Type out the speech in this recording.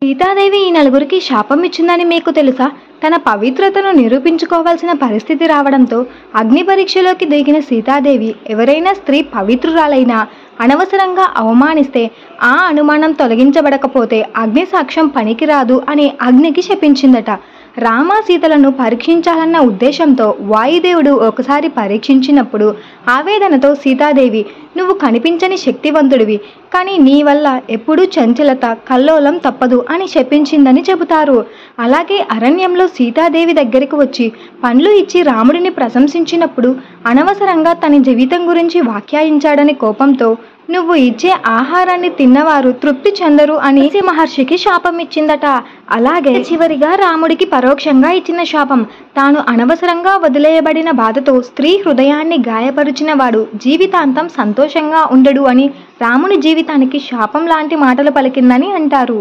సీతాదేవి ఈ నలుగురికి శాపం ఇచ్చిందని మీకు తెలుసా? తన పవిత్రతను నిరూపించుకోవాల్సిన పరిస్థితి రావడంతో అగ్ని పరీక్షలోకి దిగిన సీతాదేవి ఎవరైనా స్త్రీ పవిత్రురాలైనా అనవసరంగా అవమానిస్తే ఆ అనుమానం తొలగించబడకపోతే అగ్ని సాక్ష్యం పనికిరాదు అని అగ్నికి శపించిందట. రామ సీతలను పరీక్షించాలన్న ఉద్దేశంతో వాయుదేవుడు ఒకసారి పరీక్షించినప్పుడు ఆవేదనతో సీతాదేవి, నువ్వు కనిపించని శక్తివంతుడివి, కానీ నీ వల్ల ఎప్పుడూ చంచలత కల్లోలం తప్పదు అని శపించిందని చెబుతారు. అలాగే అరణ్యంలో సీతాదేవి దగ్గరికి వచ్చి పండ్లు ఇచ్చి రాముడిని ప్రశంసించినప్పుడు అనవసరంగా తన జీవితం గురించి వ్యాఖ్యాయించాడని కోపంతో నువ్వు ఇచ్చే ఆహారాన్ని తిన్నవారు తృప్తి చెందరు అని మహర్షికి శాపం ఇచ్చిందట. అలాగే చివరిగా రాముడికి పరోక్షంగా ఇచ్చిన శాపం, తాను అనవసరంగా వదిలేయబడిన బాధతో స్త్రీ హృదయాన్ని గాయపరిచిన వాడు జీవితాంతం సంతోషంగా ఉండడు అని రాముని జీవితానికి శాపం లాంటి మాటలు పలికిందని అంటారు.